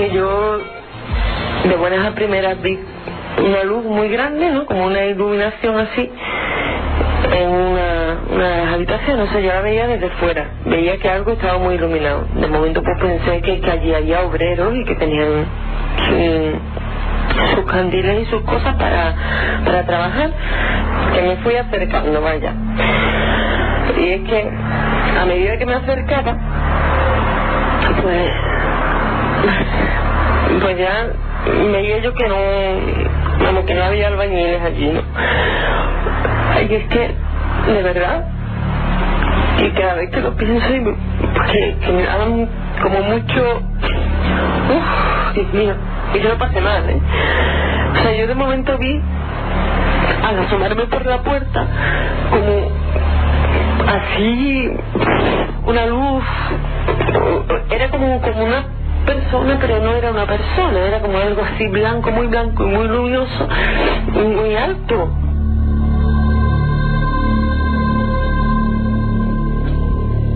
que yo de buenas a primeras vi una luz muy grande, ¿no? Como una iluminación así en una de las habitaciones. O sea, yo la veía desde fuera, veía que algo estaba muy iluminado. De momento pues pensé que allí había obreros y que tenían sus candiles y sus cosas para trabajar, que me fui acercando, vaya. Y es que a medida que me acercaba, pues ya veía yo que no había albañiles allí, ¿no? Y es que, de verdad, que cada vez que lo pienso, que me daban como mucho... Dios mío, y yo lo pasé mal, ¿eh? O sea, yo de momento vi, al asomarme por la puerta, como así, una luz, era como una persona, pero no era una persona, era como algo así blanco y muy luminoso y muy alto.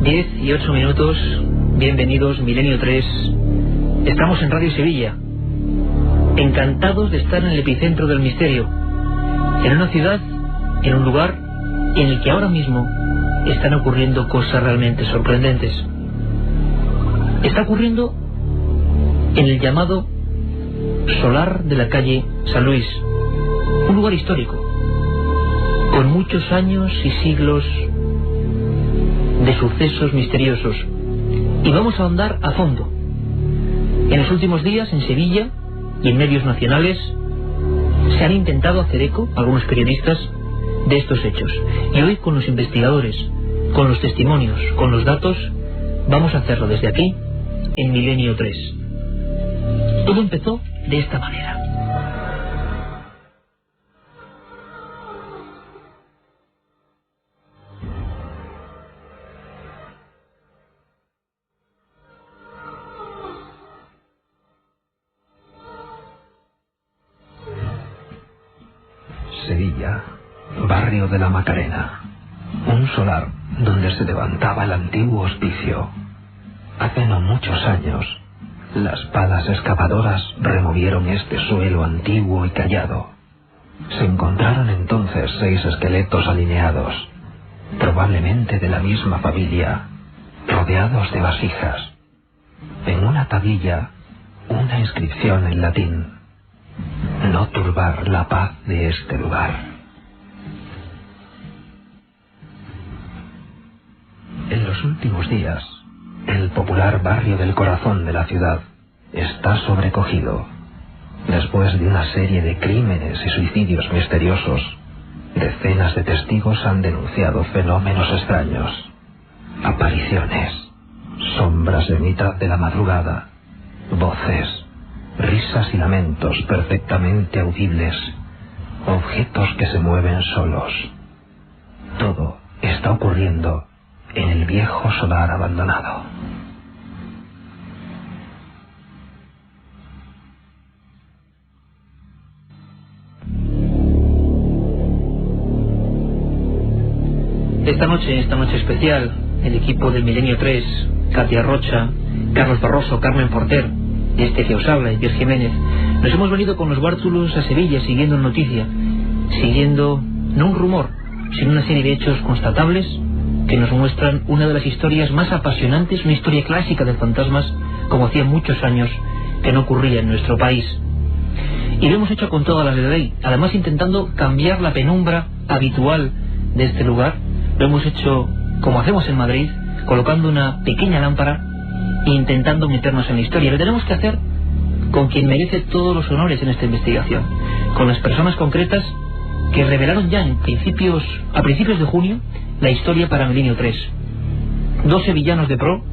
Diez y 8 minutos, bienvenidos, Milenio 3. Estamos en Radio Sevilla, encantados de estar en el epicentro del misterio, en una ciudad, en un lugar en el que ahora mismo están ocurriendo cosas realmente sorprendentes. Está ocurriendo en el llamado solar de la calle San Luis, un lugar histórico, con muchos años y siglos de sucesos misteriosos. Y vamos a ahondar a fondo. En los últimos días, en Sevilla y en medios nacionales, se han intentado hacer eco, algunos periodistas, de estos hechos. Y hoy, con los investigadores, con los testimonios, con los datos, vamos a hacerlo desde aquí, en Milenio 3. Todo empezó de esta manera. Sevilla, barrio de la Macarena, un solar donde se levantaba el antiguo hospicio. Hace no muchos años, las palas excavadoras removieron este suelo antiguo y callado. Se encontraron entonces 6 esqueletos alineados, probablemente de la misma familia, rodeados de vasijas. En una tablilla, una inscripción en latín: no turbar la paz de este lugar. En los últimos días, el popular barrio del corazón de la ciudad está sobrecogido. Después de una serie de crímenes y suicidios misteriosos, decenas de testigos han denunciado fenómenos extraños, apariciones, sombras en mitad de la madrugada, voces, risas y lamentos perfectamente audibles, objetos que se mueven solos. Todo está ocurriendo en el viejo solar abandonado. Esta noche especial, el equipo del Milenio 3, Katia Rocha, Carlos Barroso, Carmen Porter, este que os habla, y Pierre Jiménez, nos hemos venido con los bártulos a Sevilla siguiendo noticia, siguiendo no un rumor, sino una serie de hechos constatables que nos muestran una de las historias más apasionantes, una historia clásica de fantasmas, como hacía muchos años que no ocurría en nuestro país. Y lo hemos hecho con todas las de ley, además intentando cambiar la penumbra habitual de este lugar. Lo hemos hecho como hacemos en Madrid, colocando una pequeña lámpara e intentando meternos en la historia. Lo tenemos que hacer con quien merece todos los honores en esta investigación, con las personas concretas que revelaron ya a principios de junio la historia para Milenio 3. 2 sevillanos de pro,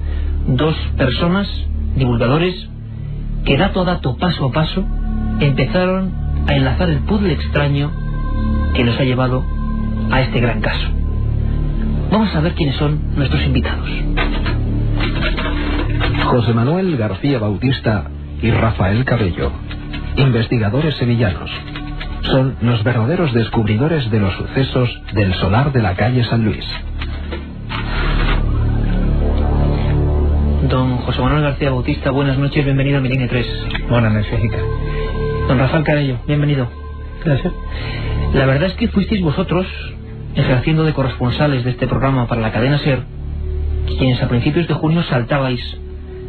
2 personas, divulgadores, que dato a dato, paso a paso, empezaron a enlazar el puzzle extraño que nos ha llevado a este gran caso. Vamos a ver quiénes son nuestros invitados. José Manuel García Bautista y Rafael Cabello, investigadores sevillanos. Son los verdaderos descubridores de los sucesos del solar de la calle San Luis. Don José Manuel García Bautista, buenas noches, bienvenido a Milenio 3. Buenas noches, Ica. Don Rafael Carello, bienvenido. Gracias. La verdad es que fuisteis vosotros, ejerciendo de corresponsales de este programa para la cadena SER, quienes a principios de junio saltabais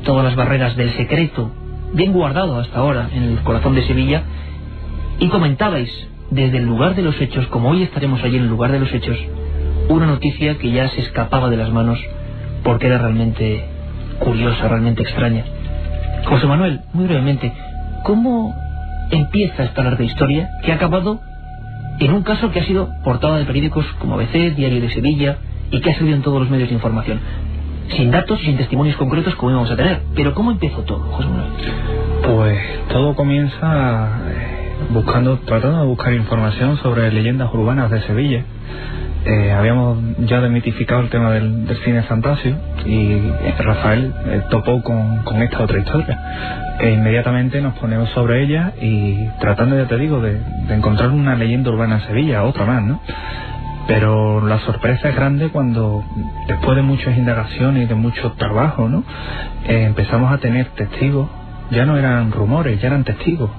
todas las barreras del secreto, bien guardado hasta ahora en el corazón de Sevilla, y comentabais desde el lugar de los hechos, como hoy estaremos allí en el lugar de los hechos, una noticia que ya se escapaba de las manos porque era realmente curiosa, realmente extraña. José Manuel, muy brevemente, ¿cómo empieza esta larga historia que ha acabado en un caso que ha sido portada de periódicos como ABC, Diario de Sevilla, y que ha salido en todos los medios de información? Sin datos y sin testimonios concretos como íbamos a tener. Pero ¿cómo empezó todo, José Manuel? Pues todo comienza tratando de buscar información sobre leyendas urbanas de Sevilla. Habíamos ya desmitificado el tema del cine fantasio y Rafael topó con esta otra historia. Inmediatamente nos ponemos sobre ella y tratando, ya te digo, de encontrar una leyenda urbana en Sevilla, otra más, ¿no? Pero la sorpresa es grande cuando, después de muchas indagaciones y de mucho trabajo, ¿no? Empezamos a tener testigos. Ya no eran rumores, ya eran testigos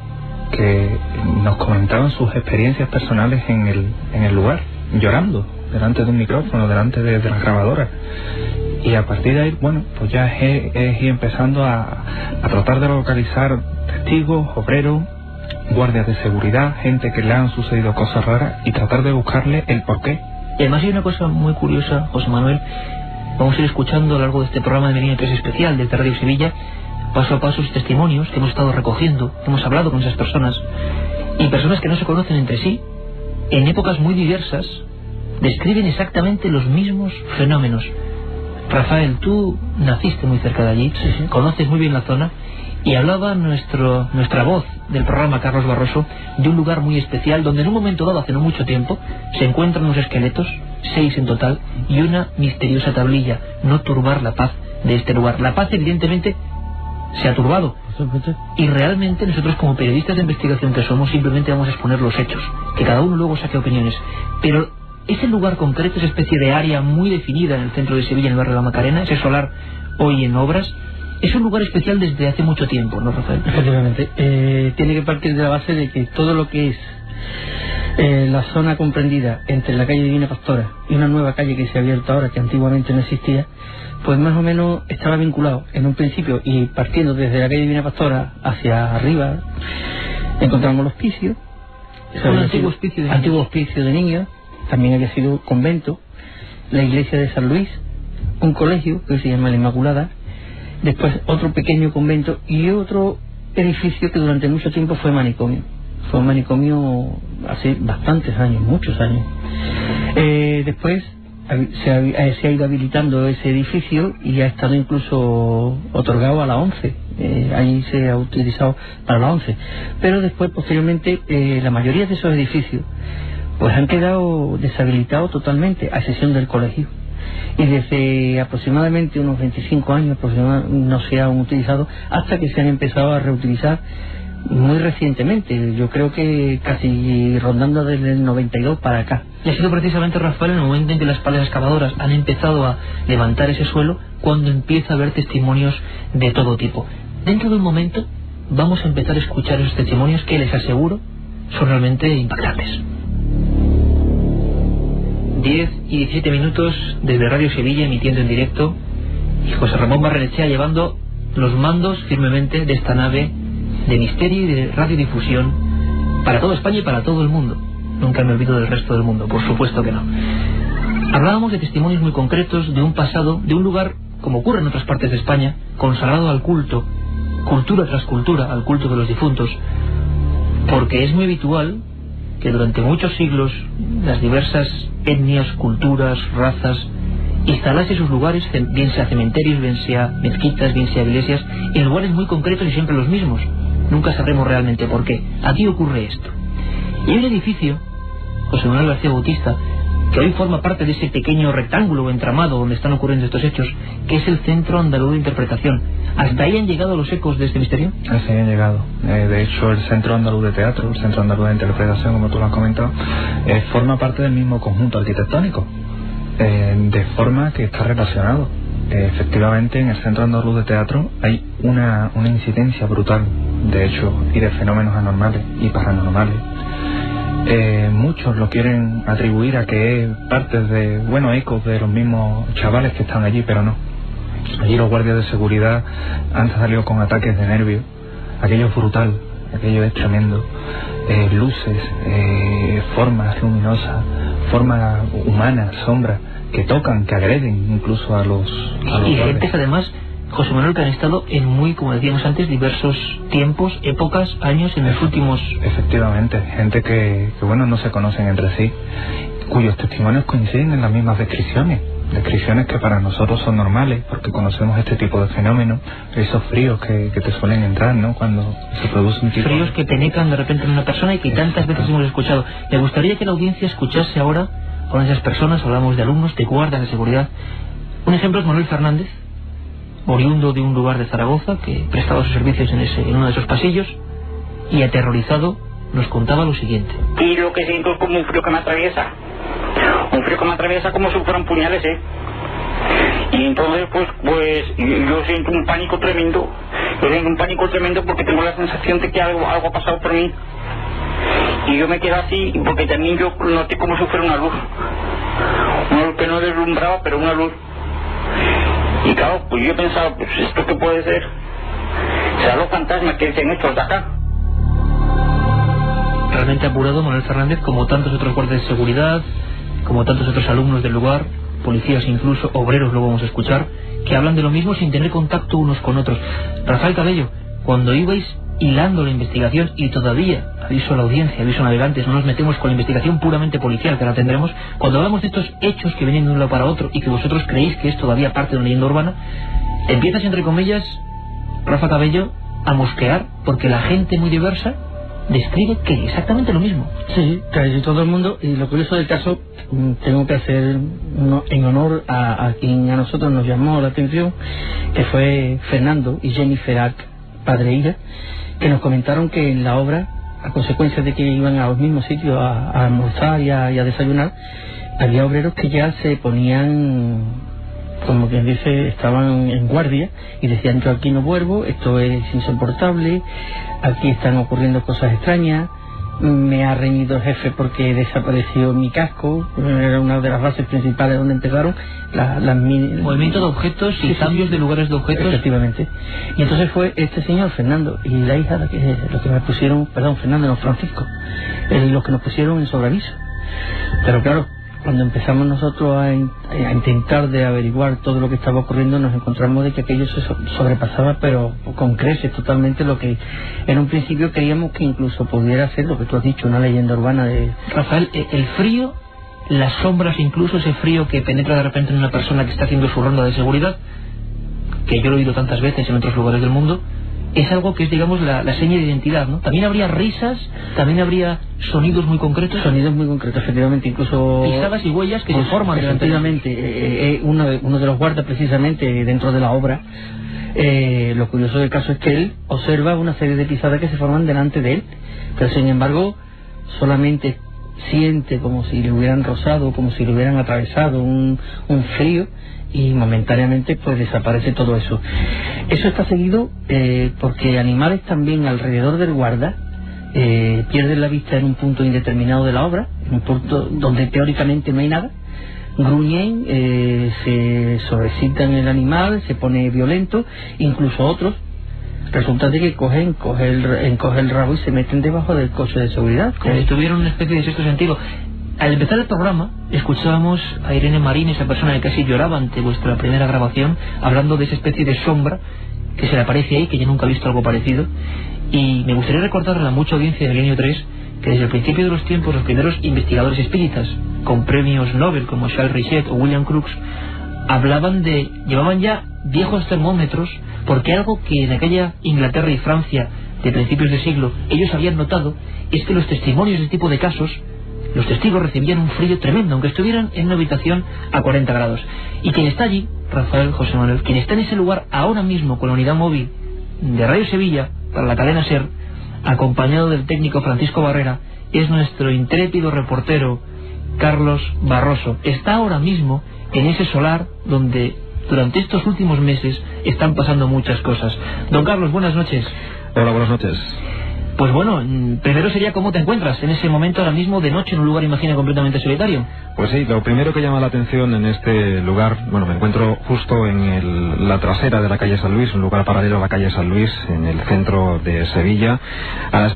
que nos comentaban sus experiencias personales en el lugar, llorando delante de un micrófono, delante de las grabadoras. Y a partir de ahí, bueno, pues ya es ir empezando a tratar de localizar testigos, obreros, guardias de seguridad, gente que le han sucedido cosas raras, y tratar de buscarle el porqué. Y además hay una cosa muy curiosa, José Manuel. Vamos a ir escuchando a lo largo de este programa de Milenio 3 especial desde Radio Sevilla, paso a paso, sus testimonios que hemos estado recogiendo, hemos hablado con esas personas, y personas que no se conocen entre sí, en épocas muy diversas, describen exactamente los mismos fenómenos. Rafael, tú naciste muy cerca de allí, sí. Conoces muy bien la zona, y hablaba nuestra voz del programa, Carlos Barroso, de un lugar muy especial donde en un momento dado, hace no mucho tiempo, se encuentran unos esqueletos, 6 en total, y una misteriosa tablilla: no turbar la paz de este lugar. La paz, evidentemente, se ha turbado, y realmente nosotros, como periodistas de investigación que somos, simplemente vamos a exponer los hechos, que cada uno luego saque opiniones. Pero ese lugar concreto, esa especie de área muy definida en el centro de Sevilla, en el barrio de la Macarena, ese solar hoy en obras, es un lugar especial desde hace mucho tiempo, ¿no, Rafael? Efectivamente. Tiene que partir de la base de que todo lo que es la zona comprendida entre la calle Divina Pastora y una nueva calle que se ha abierto ahora, que antiguamente no existía, pues más o menos estaba vinculado en un principio, y partiendo desde la calle Divina Pastora hacia arriba encontramos el hospicio, un antiguo hospicio de niños. También había sido convento, la iglesia de San Luis, un colegio que se llama La Inmaculada, después otro pequeño convento y otro edificio que durante mucho tiempo fue manicomio. Fue un manicomio hace bastantes años, muchos años. Después se ha ido habilitando ese edificio y ha estado incluso otorgado a la ONCE. Ahí se ha utilizado para la ONCE. Pero después, posteriormente, la mayoría de esos edificios pues han quedado deshabilitados totalmente, a excepción del colegio. Y desde aproximadamente unos 25 años no se han utilizado, hasta que se han empezado a reutilizar muy recientemente. Yo creo que casi rondando desde el 92 para acá. Y ha sido precisamente, Rafael, en el momento en que las palas excavadoras han empezado a levantar ese suelo, cuando empieza a haber testimonios de todo tipo. Dentro de un momento vamos a empezar a escuchar esos testimonios que, les aseguro, son realmente impactantes. 10 y 17 minutos desde Radio Sevilla, emitiendo en directo, y José Ramón Barrenechea llevando los mandos firmemente de esta nave de misterio y de radiodifusión para toda España y para todo el mundo. Nunca me olvido del resto del mundo, por supuesto que no. Hablábamos de testimonios muy concretos de un pasado, de un lugar, como ocurre en otras partes de España, consagrado al culto, cultura tras cultura, al culto de los difuntos, porque es muy habitual que durante muchos siglos las diversas etnias, culturas, razas, instalase sus lugares, bien sea cementerios, bien sea mezquitas, bien sea iglesias, en lugares muy concretos y siempre los mismos. Nunca sabremos realmente por qué. Aquí ocurre esto. Y hay un edificio, José Manuel García Bautista, que hoy forma parte de ese pequeño rectángulo o entramado donde están ocurriendo estos hechos, que es el Centro Andaluz de Interpretación. ¿Hasta ahí han llegado los ecos de este misterio? Hasta ahí han llegado. De hecho, el Centro Andaluz de Teatro, el Centro Andaluz de Interpretación, como tú lo has comentado, forma parte del mismo conjunto arquitectónico, de forma que está relacionado. Efectivamente, en el Centro Andaluz de Teatro hay una incidencia brutal de hechos y de fenómenos anormales y paranormales. Muchos lo quieren atribuir a que es parte de, ecos de los mismos chavales que están allí, pero no. Allí los guardias de seguridad han salido con ataques de nervios. Aquello es brutal, aquello es tremendo. Luces, formas luminosas, formas humanas, sombras, que tocan, que agreden incluso a los y gentes además, José Manuel, que han estado en muy, como decíamos antes, diversos tiempos, épocas, años en los últimos... Efectivamente, gente que no se conocen entre sí, cuyos testimonios coinciden en las mismas descripciones que para nosotros son normales, porque conocemos este tipo de fenómenos, esos fríos que te suelen entrar, ¿no?, cuando se produce un tipo fríos que penetran de repente en una persona y que tantas veces hemos escuchado. Me gustaría que la audiencia escuchase ahora con esas personas, hablamos de alumnos, de guardas de seguridad. Un ejemplo es Manuel Fernández, oriundo de un lugar de Zaragoza, que prestaba sus servicios en uno de esos pasillos, y aterrorizado nos contaba lo siguiente. Y lo que siento es como un frío que me atraviesa. Un frío que me atraviesa como si fueran puñales, Y entonces pues yo siento un pánico tremendo. Yo siento un pánico tremendo porque tengo la sensación de que algo ha pasado por mí. Y yo me quedo así porque también yo noté como si fuera una luz que no deslumbraba, pero una luz. Y claro, pues yo pensaba, pues esto qué puede ser. ¿Será los fantasmas que dicen estos de acá? Realmente apurado Manuel Fernández, como tantos otros guardias de seguridad, como tantos otros alumnos del lugar, policías incluso, obreros, lo vamos a escuchar, que hablan de lo mismo sin tener contacto unos con otros. Rafael Cabello, cuando ibais hilando la investigación, y todavía, aviso a la audiencia, aviso a navegantes, no nos metemos con la investigación puramente policial, que la tendremos, cuando hablamos de estos hechos que vienen de un lado para otro y que vosotros creéis que es todavía parte de una leyenda urbana, empiezas, entre comillas, Rafa Cabello, a mosquear, porque la gente muy diversa describe que exactamente lo mismo. Sí, casi todo el mundo. Y lo curioso del caso, tengo que hacer en honor a quien a nosotros nos llamó la atención, que fue Fernando y Jennifer Arc, padre e hija, que nos comentaron que en la obra, a consecuencia de que iban a los mismos sitios a almorzar y a desayunar, había obreros que ya se ponían, como quien dice, estaban en guardia y decían: yo aquí no vuelvo, esto es insoportable, aquí están ocurriendo cosas extrañas, me ha reñido el jefe porque desapareció mi casco. Era una de las bases principales donde empezaron movimiento de objetos y cambios de lugares de objetos. Efectivamente. Y entonces fue este señor Fernando y la hija lo que me pusieron, Fernando no, Francisco, los que nos pusieron en sobreaviso. Pero claro, cuando empezamos nosotros a intentar de averiguar todo lo que estaba ocurriendo, nos encontramos de que aquello se sobrepasaba, pero con creces totalmente lo que en un principio creíamos que incluso pudiera ser lo que tú has dicho, una leyenda urbana de... Rafael, el frío, las sombras, incluso ese frío que penetra de repente en una persona que está haciendo su ronda de seguridad, que yo lo he oído tantas veces en otros lugares del mundo, es algo que es, digamos, la seña de identidad, ¿no? También habría risas, también habría sonidos muy concretos. Sonidos muy concretos, efectivamente, incluso... pisadas y huellas que se forman. Efectivamente, uno de los guardas, precisamente, dentro de la obra, lo curioso del caso es que él observa una serie de pisadas que se forman delante de él, pero sin embargo, solamente siente como si le hubieran rozado, como si le hubieran atravesado un frío, y momentáneamente pues desaparece todo eso. Eso está seguido porque animales también alrededor del guarda pierden la vista en un punto indeterminado de la obra, en un punto donde teóricamente no hay nada, gruñen, se sobreexcitan el animal, se pone violento, incluso otros resulta de que encoge el rabo y se meten debajo del coche de seguridad, como si tuvieran una especie de sexto sentido. Al empezar el programa escuchábamos a Irene Marín, esa persona que casi lloraba ante vuestra primera grabación, hablando de esa especie de sombra que se le aparece ahí, que yo nunca he visto algo parecido. Y me gustaría recordarle a la mucha audiencia de Milenio 3 que desde el principio de los tiempos los primeros investigadores espíritas con premios Nobel como Charles Richet o William Crookes llevaban ya viejos termómetros, porque algo que en aquella Inglaterra y Francia de principios de siglo ellos habían notado es que los testimonios de este tipo de casos, los testigos recibían un frío tremendo, aunque estuvieran en una habitación a 40 grados. Y quien está allí, Rafael, José Manuel, quien está en ese lugar ahora mismo con la unidad móvil de Radio Sevilla para la cadena SER, acompañado del técnico Francisco Barrera, es nuestro intrépido reportero Carlos Barroso. Está ahora mismo en ese solar donde durante estos últimos meses están pasando muchas cosas. Don Carlos, buenas noches. Hola, buenas noches. Pues bueno, primero sería cómo te encuentras en ese momento ahora mismo de noche en un lugar, imagino, completamente solitario. Pues sí, lo primero que llama la atención en este lugar, bueno, me encuentro justo en la trasera de la calle San Luis, un lugar paralelo a la calle San Luis, en el centro de Sevilla, a las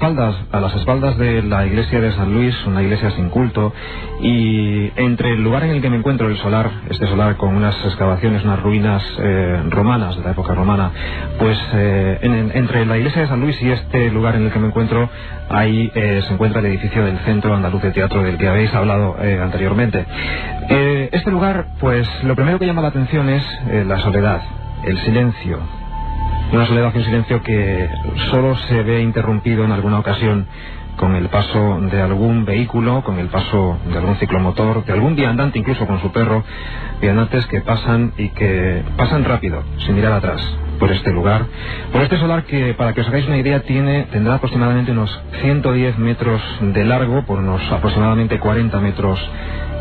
espaldas de la iglesia de San Luis, una iglesia sin culto, y entre el lugar en el que me encuentro, el solar, este solar con unas excavaciones, unas ruinas romanas, de la época romana, pues entre la iglesia de San Luis y este lugar en el que me encuentro, ahí se encuentra el edificio del Centro Andaluz de Teatro del que habéis hablado anteriormente. Este lugar, pues lo primero que llama la atención es la soledad, el silencio. Una soledad y un silencio que solo se ve interrumpido en alguna ocasión con el paso de algún vehículo, con el paso de algún ciclomotor, de algún viandante, incluso con su perro, viandantes que pasan y que pasan rápido, sin mirar atrás, por este lugar, por este solar que, para que os hagáis una idea, tendrá aproximadamente unos 110 metros de largo, por unos aproximadamente 40 metros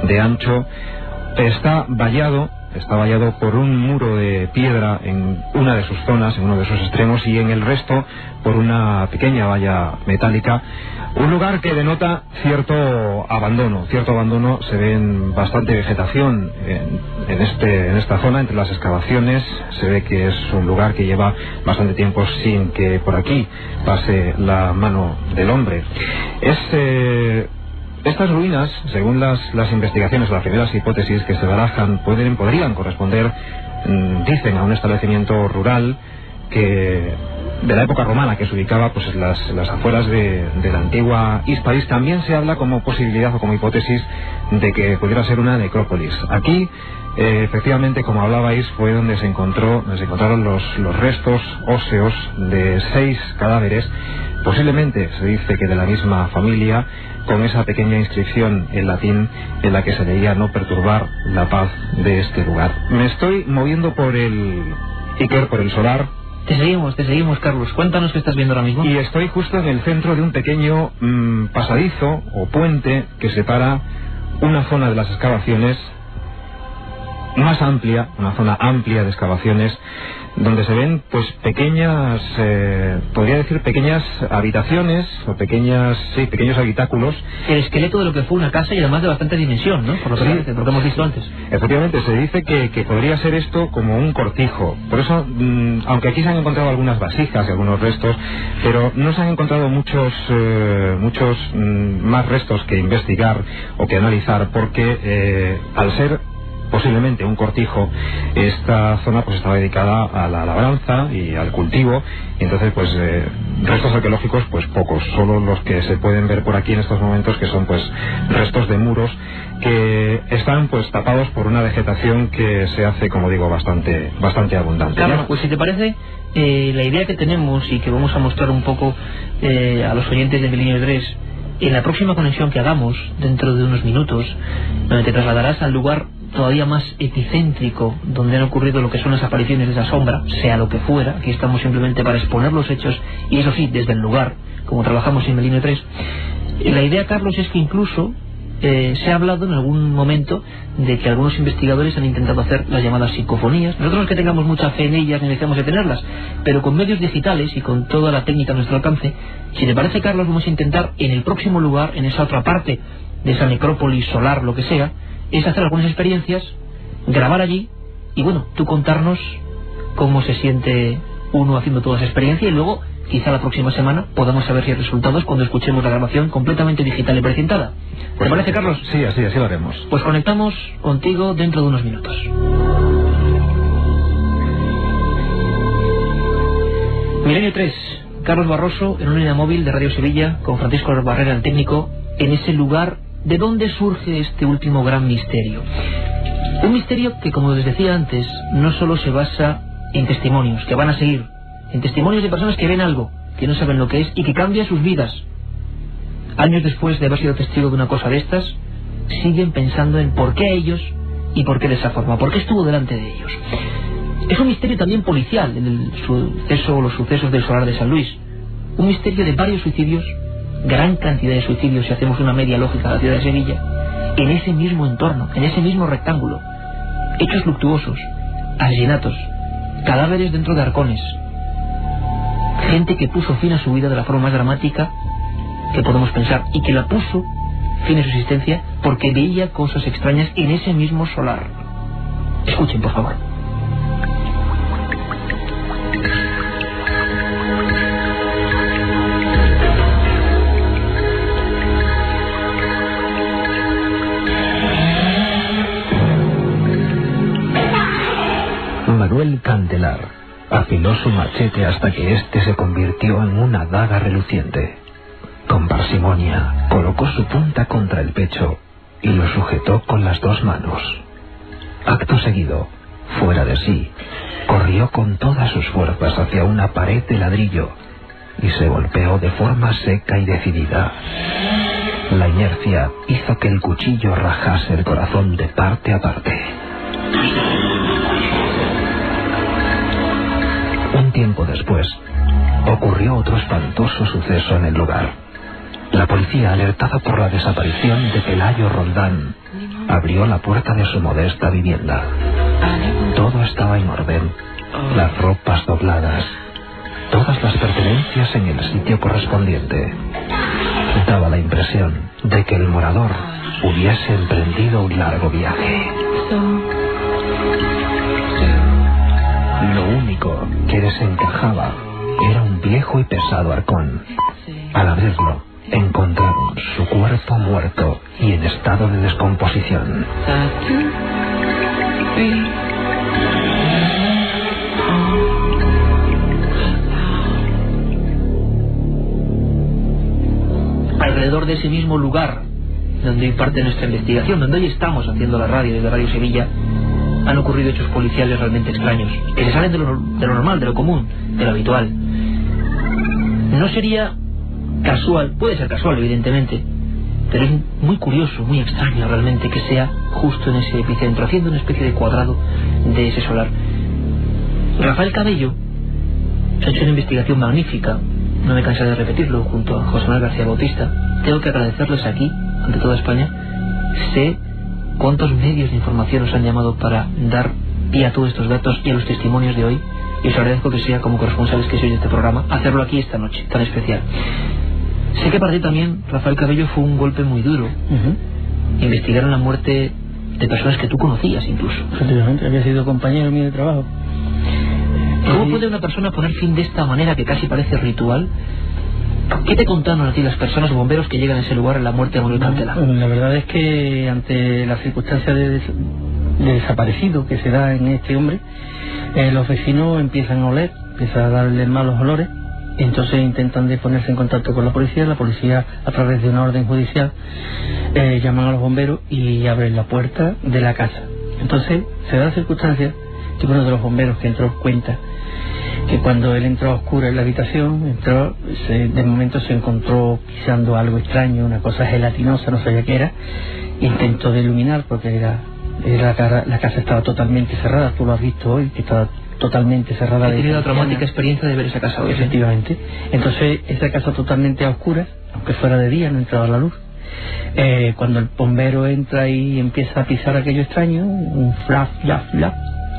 de ancho. Está vallado por un muro de piedra en una de sus zonas, en uno de sus extremos, y en el resto por una pequeña valla metálica. Un lugar que denota cierto abandono. Se ve bastante vegetación en esta zona, entre las excavaciones. Se ve que es un lugar que lleva bastante tiempo sin que por aquí pase la mano del hombre. Estas ruinas, según las investigaciones, las primeras hipótesis que se barajan, podrían corresponder, dicen, a un establecimiento rural de la época romana, que se ubicaba pues en las afueras de la antigua Hispalis. También se habla como posibilidad o como hipótesis de que pudiera ser una necrópolis. Aquí, efectivamente, como hablabais, fue donde se encontraron los restos óseos de 6 cadáveres, posiblemente se dice que de la misma familia, con esa pequeña inscripción en latín en la que se leía no perturbar la paz de este lugar. Me estoy moviendo por el Iker, por el solar. Te seguimos, Carlos. Cuéntanos qué estás viendo ahora mismo. Y estoy justo en el centro de un pequeño pasadizo o puente que separa una zona de las excavaciones más amplia, una zona amplia de excavaciones, donde se ven pues pequeñas, podría decir pequeñas habitaciones o pequeños habitáculos. El esqueleto de lo que fue una casa, y además de bastante dimensión, ¿no? Por lo que hemos visto antes. Efectivamente, se dice que podría ser esto como un cortijo. Por eso, aunque aquí se han encontrado algunas vasijas y algunos restos, pero no se han encontrado muchos más restos que investigar o que analizar, porque al ser posiblemente un cortijo, esta zona pues estaba dedicada a la labranza y al cultivo, y entonces pues restos arqueológicos pues pocos, solo los que se pueden ver por aquí en estos momentos, que son pues restos de muros que están pues tapados por una vegetación que se hace, como digo, bastante abundante. Carlos, pues si te parece, la idea que tenemos y que vamos a mostrar un poco a los oyentes de Milenio 3 en la próxima conexión que hagamos dentro de unos minutos, donde te trasladarás al lugar todavía más epicéntrico, donde han ocurrido lo que son las apariciones de esa sombra, sea lo que fuera. Aquí estamos simplemente para exponer los hechos, y eso sí, desde el lugar, como trabajamos en Milenio 3. La idea, Carlos, es que incluso se ha hablado en algún momento de que algunos investigadores han intentado hacer las llamadas psicofonías. Nosotros no es que tengamos mucha fe en ellas ni deseamos de tenerlas, pero con medios digitales y con toda la técnica a nuestro alcance, si te parece, Carlos, vamos a intentar en el próximo lugar, en esa otra parte de esa necrópolis solar, lo que sea, es hacer algunas experiencias, grabar allí, y bueno, tú contarnos cómo se siente uno haciendo toda esa experiencia, y luego quizá la próxima semana podamos saber si hay resultados cuando escuchemos la grabación completamente digital y precintada. ¿Te parece, Carlos? Sí, así lo haremos. Pues conectamos contigo dentro de unos minutos. Milenio 3, Carlos Barroso en una línea móvil de Radio Sevilla con Francisco Barrera, el técnico, en ese lugar. ¿De dónde surge este último gran misterio? Un misterio que, como les decía antes, no solo se basa en testimonios que van a seguir, en testimonios de personas que ven algo, que no saben lo que es y que cambia sus vidas. Años después de haber sido testigo de una cosa de estas, siguen pensando en por qué ellos y por qué de esa forma, por qué estuvo delante de ellos. Es un misterio también policial, los sucesos del solar de San Luis. Un misterio de varios suicidios, gran cantidad de suicidios si hacemos una media lógica de la ciudad de Sevilla, en ese mismo entorno, en ese mismo rectángulo. Hechos luctuosos, asesinatos, cadáveres dentro de arcones, gente que puso fin a su vida de la forma más dramática que podemos pensar, y que la puso fin a su existencia porque veía cosas extrañas en ese mismo solar. Escuchen, por favor. Manuel Candelar afiló su machete hasta que éste se convirtió en una daga reluciente. Con parsimonia colocó su punta contra el pecho y lo sujetó con las 2 manos. Acto seguido, fuera de sí, corrió con todas sus fuerzas hacia una pared de ladrillo y se golpeó de forma seca y decidida. La inercia hizo que el cuchillo rajase el corazón de parte a parte. Un tiempo después, ocurrió otro espantoso suceso en el lugar. La policía, alertada por la desaparición de Pelayo Roldán, abrió la puerta de su modesta vivienda. Todo estaba en orden, las ropas dobladas, todas las pertenencias en el sitio correspondiente. Daba la impresión de que el morador hubiese emprendido un largo viaje. Lo único que desencajaba era un viejo y pesado arcón. Al abrirlo, encontraron su cuerpo muerto y en estado de descomposición. Alrededor de ese mismo lugar donde hoy parte nuestra investigación, donde hoy estamos haciendo la radio desde Radio Sevilla, han ocurrido hechos policiales realmente extraños, que se salen de lo normal, de lo común, de lo habitual. No sería casual, puede ser casual evidentemente, pero es muy curioso, muy extraño realmente que sea justo en ese epicentro, haciendo una especie de cuadrado de ese solar. Rafael Cabello ha hecho una investigación magnífica, no me cansaré de repetirlo, junto a José Manuel García Bautista. Tengo que agradecerles aquí, ante toda España. Sé cuántos medios de información nos han llamado para dar pie a todos estos datos y a los testimonios de hoy, y os agradezco que sea, como corresponsales que sois de este programa, hacerlo aquí esta noche tan especial. Sé que para ti también, Rafael Cabello, fue un golpe muy duro. Investigaron la muerte de personas que tú conocías incluso. Efectivamente, había sido compañero mío de trabajo. ¿Cómo puede una persona poner fin de esta manera que casi parece ritual? ¿Qué te contaron a ti las personas bomberos que llegan a ese lugar en la muerte de Manuel Candelar? La verdad es que ante la circunstancia de desaparecido que se da en este hombre, los vecinos empiezan a oler, empiezan a darle malos olores, y entonces intentan de ponerse en contacto con la policía a través de una orden judicial llaman a los bomberos y abren la puerta de la casa. Entonces se da la circunstancia que uno de los bomberos que entró cuenta que cuando él entró a oscuras en la habitación, de momento se encontró pisando algo extraño, una cosa gelatinosa, no sabía qué era. Intentó de iluminar porque la casa estaba totalmente cerrada, tú lo has visto hoy, que estaba totalmente cerrada. He tenido la traumática experiencia de ver esa casa hoy. Efectivamente. Entonces esa casa totalmente a oscuras, aunque fuera de día, no entraba la luz. Cuando el bombero entra y empieza a pisar aquello extraño, un flap,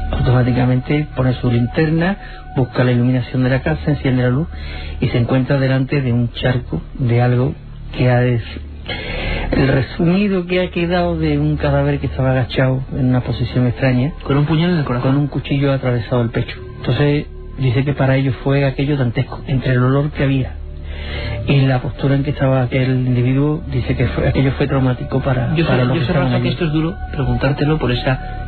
automáticamente pone su linterna, busca la iluminación de la casa, enciende la luz y se encuentra delante de un charco de algo que el resumido que ha quedado de un cadáver que estaba agachado en una posición extraña, con un puñal en el corazón, con un cuchillo atravesado el pecho. Entonces dice que para ellos fue aquello dantesco, entre el olor que había y la postura en que estaba aquel individuo. Dice que aquello fue traumático para yo sé, Rafa, que esto es duro preguntártelo por esa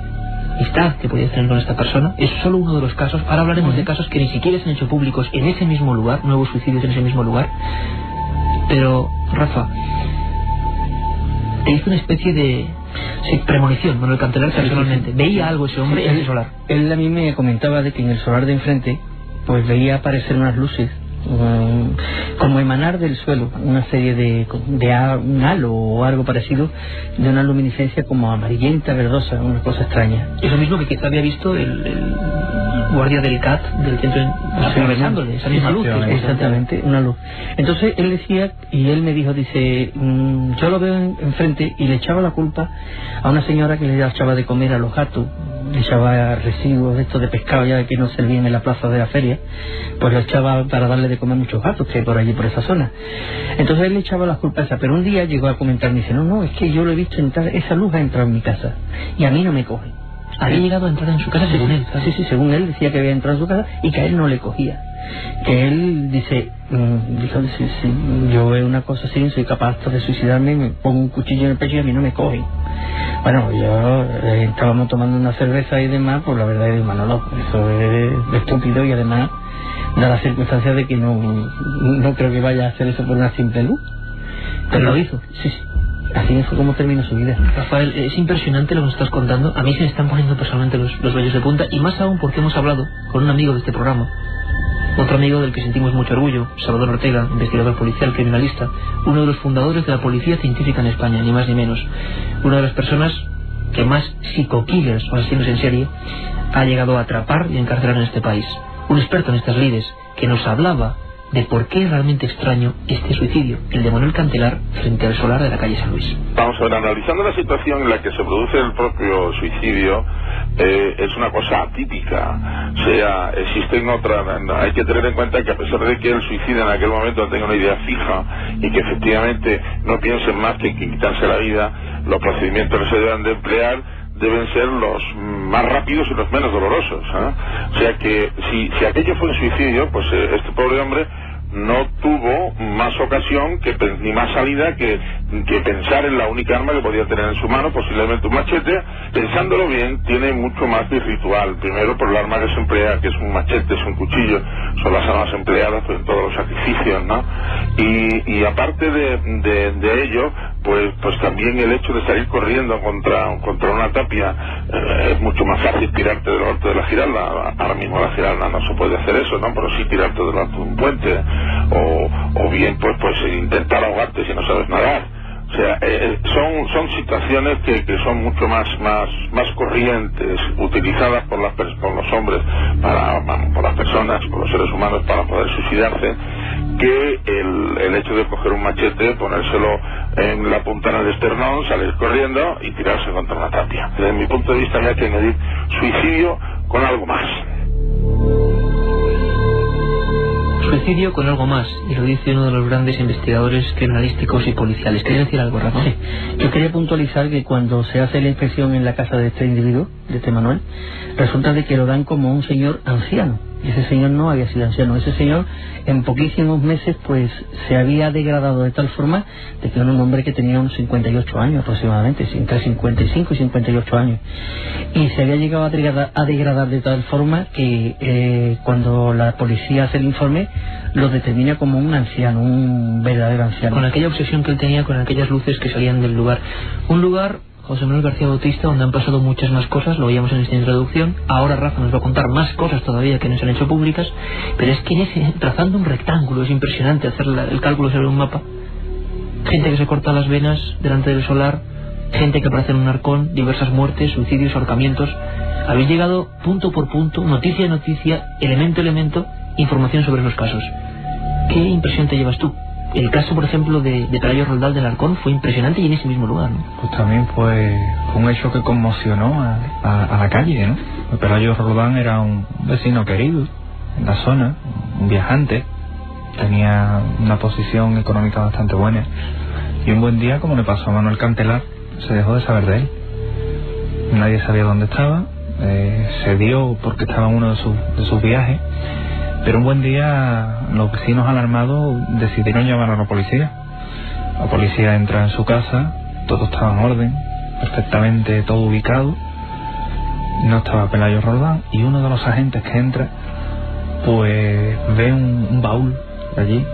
amistad que podías tener con esta persona. Es solo uno de los casos. Ahora hablaremos de casos que ni siquiera se han hecho públicos en ese mismo lugar, nuevos suicidios en ese mismo lugar. Pero, Rafa, te hizo una especie de premonición Manuel Candelar personalmente. ¿Veía algo ese hombre en el solar? Él a mí me comentaba de que en el solar de enfrente pues veía aparecer unas luces como emanar del suelo, una serie de un halo o algo parecido, de una luminiscencia como amarillenta, verdosa, una cosa extraña. Eso mismo que quizá había visto el guardia del CAT del centro, atravesándole esa misma luz. Exactamente, una luz. Entonces él decía, y él me dijo, dice, yo lo veo enfrente, y le echaba la culpa a una señora que le echaba de comer a los gatos echaba residuos de estos de pescado ya que no servían en la plaza de la feria, pues lo echaba para darle de comer a muchos gatos que hay por allí, por esa zona. Entonces él le echaba las culpas a esa, pero un día llegó a comentarme, dice, no, es que yo lo he visto entrar, esa luz ha entrado en mi casa y a mí no me coge. Había llegado a entrar en su casa según él. Sí, según él decía que había entrado en su casa y que a él no le cogía. Que él dice, si yo veo una cosa así, soy capaz hasta de suicidarme, me pongo un cuchillo en el pecho y a mí no me cogen. Bueno, yo estábamos tomando una cerveza y demás, pues la verdad es, Manolo, eso es estúpido y además da la circunstancia de que no creo que vaya a hacer eso por una simple luz. Pero lo hizo, sí. Así fue como terminó su vida. Rafael, es impresionante lo que nos estás contando. A mí se me están poniendo personalmente los vellos de punta, y más aún porque hemos hablado con un amigo de este programa, otro amigo del que sentimos mucho orgullo, Salvador Ortega, investigador policial, criminalista, uno de los fundadores de la Policía Científica en España, ni más ni menos, una de las personas que más psico-killers o asesinos en serie ha llegado a atrapar y encarcelar en este país, un experto en estas lides que nos hablaba de por qué es realmente extraño este suicidio, el de Manuel Cantelar frente al solar de la calle San Luis. Vamos a ver, analizando la situación en la que se produce el propio suicidio, es una cosa atípica. O sea, existen otras, hay que tener en cuenta que a pesar de que el suicida en aquel momento tenga una idea fija y que efectivamente no piensen más que en quitarse la vida, los procedimientos que se deben de emplear deben ser los más rápidos y los menos dolorosos, ¿eh? O sea que si aquello fue un suicidio, pues este pobre hombre no tuvo más ocasión ni más salida que pensar en la única arma que podía tener en su mano, posiblemente un machete. Pensándolo bien, tiene mucho más de ritual. Primero por el arma que se emplea, que es un machete, es un cuchillo, son las armas empleadas en todos los sacrificios, ¿no? Y aparte de ello, pues también el hecho de salir corriendo contra una tapia, es mucho más fácil tirarte del alto de la Giralda. Ahora mismo la Giralda no se puede hacer eso, ¿no? Pero sí tirarte del alto de un puente, o bien pues intentar ahogarte si no sabes nadar. O sea, son situaciones que son mucho más corrientes, utilizadas por los hombres, por las personas, por los seres humanos, para poder suicidarse, que el hecho de coger un machete, ponérselo en la punta del esternón, salir corriendo y tirarse contra una tapia. Desde mi punto de vista hay que añadir suicidio con algo más. Suicidio con algo más, y lo dice uno de los grandes investigadores criminalísticos y policiales. ¿Quería decir algo, Rafa? Sí. Yo quería puntualizar que cuando se hace la inspección en la casa de este individuo, de este Manuel, resulta de que lo dan como un señor anciano. Y ese señor no había sido anciano. Ese señor en poquísimos meses pues se había degradado de tal forma de que era un hombre que tenía unos 58 años aproximadamente, entre 55 y 58 años. Y se había llegado a degradar de tal forma que cuando la policía hace el informe lo determina como un anciano, un verdadero anciano. Con aquella obsesión que él tenía con aquellas luces que salían del lugar. Un lugar, José Manuel García Bautista, donde han pasado muchas más cosas, lo veíamos en esta introducción. Ahora Rafa nos va a contar más cosas todavía que no se han hecho públicas, pero es que trazando un rectángulo, es impresionante hacer el cálculo sobre un mapa. Gente que se corta las venas delante del solar, gente que aparece en un arcón, diversas muertes, suicidios, ahorcamientos. Habéis llegado punto por punto, noticia a noticia, elemento a elemento, información sobre esos casos. ¿Qué impresión te llevas tú? El caso, por ejemplo, de Pelayo Roldán del Arcón fue impresionante y en ese mismo lugar, ¿no? Pues también fue un hecho que conmocionó a la calle, ¿no? Pelayo Roldán era un vecino querido en la zona, un viajante, tenía una posición económica bastante buena, y un buen día, como le pasó a Manuel Cantelar, se dejó de saber de él. Nadie sabía dónde estaba, se dio porque estaba en uno de sus viajes. Pero un buen día los vecinos alarmados decidieron llamar a la policía. La policía entra en su casa, todo estaba en orden, perfectamente todo ubicado. No estaba Pelayo Roldán, y uno de los agentes que entra pues ve un baúl allí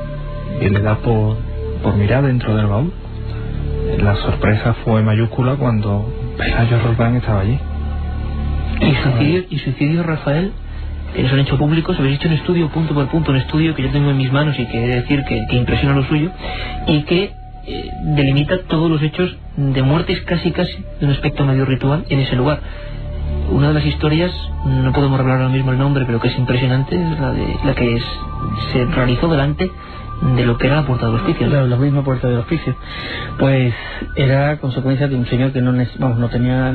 y le da por mirar dentro del baúl. La sorpresa fue mayúscula cuando Pelayo Roldán estaba allí. ¿Y suicidio, Rafael? Que nos han hecho públicos, habéis hecho un estudio punto por punto, un estudio que yo tengo en mis manos y que he de decir que impresiona lo suyo, y que delimita todos los hechos de muertes casi de un aspecto medio ritual en ese lugar. Una de las historias, no podemos revelar ahora mismo el nombre, pero que es impresionante, es la que se realizó delante de lo que era la puerta del hospicio. La misma puerta del hospicio. Pues era consecuencia de un señor que no tenía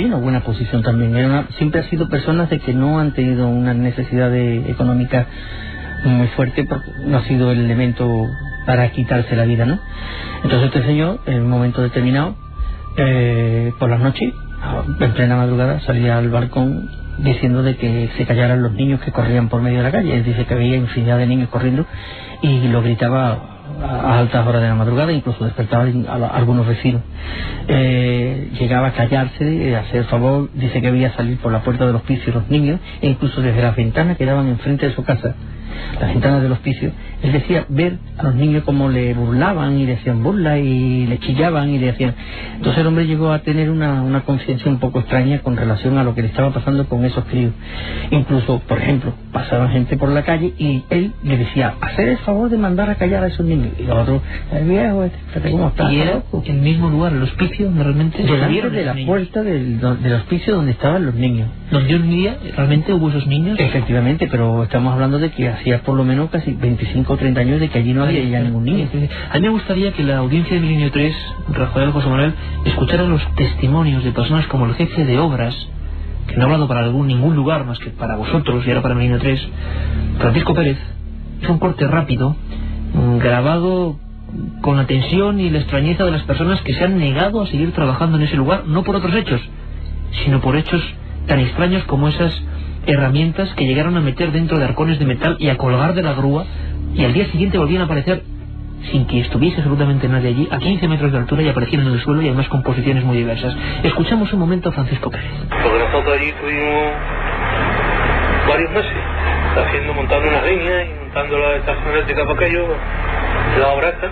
una buena posición también. Siempre ha sido personas de que no han tenido una necesidad económica muy fuerte, porque no ha sido el elemento para quitarse la vida, ¿no? Entonces este señor, en un momento determinado, por las noches, en plena madrugada, salía al balcón diciendo de que se callaran los niños que corrían por medio de la calle. Él dice que veía infinidad de niños corriendo y lo gritaba a altas horas de la madrugada, incluso despertaba a algunos vecinos. Llegaba a callarse, a hacer favor. Dice que veía salir por la puerta del hospicio los niños, e incluso desde las ventanas que daban enfrente de su casa, las ventanas del hospicio, él decía ver a los niños como le burlaban y le hacían burla y le chillaban y le hacían. Entonces el hombre llegó a tener una conciencia un poco extraña con relación a lo que le estaba pasando con esos críos. Incluso, por ejemplo, pasaba gente por la calle y él le decía, hacer el favor de mandar a callar a esos niños, y los otros, el viejo, ¿cómo está? Y era el mismo lugar, el hospicio, donde realmente delante de la puerta del hospicio donde estaban los niños. Donde un día realmente hubo esos niños. Efectivamente, pero estamos hablando de que hacía por lo menos casi 25 o 30 años de que allí no había ya ningún niño. A mí me gustaría que la audiencia de Milenio 3, Rafael, José Manuel, escuchara los testimonios de personas como el jefe de obras, que no ha hablado para ningún lugar más que para vosotros y ahora para Milenio 3, Francisco Pérez. Es un corte rápido, grabado con la tensión y la extrañeza de las personas que se han negado a seguir trabajando en ese lugar, no por otros hechos, sino por hechos tan extraños como esas herramientas que llegaron a meter dentro de arcones de metal y a colgar de la grúa, y al día siguiente volvían a aparecer sin que estuviese absolutamente nadie allí, a 15 metros de altura, y aparecieron en el suelo, y además con posiciones muy diversas. Escuchamos un momento a Francisco Pérez. Porque nosotros allí estuvimos varios meses montando unas líneas y montando la estación eléctrica para aquello, la obra esta,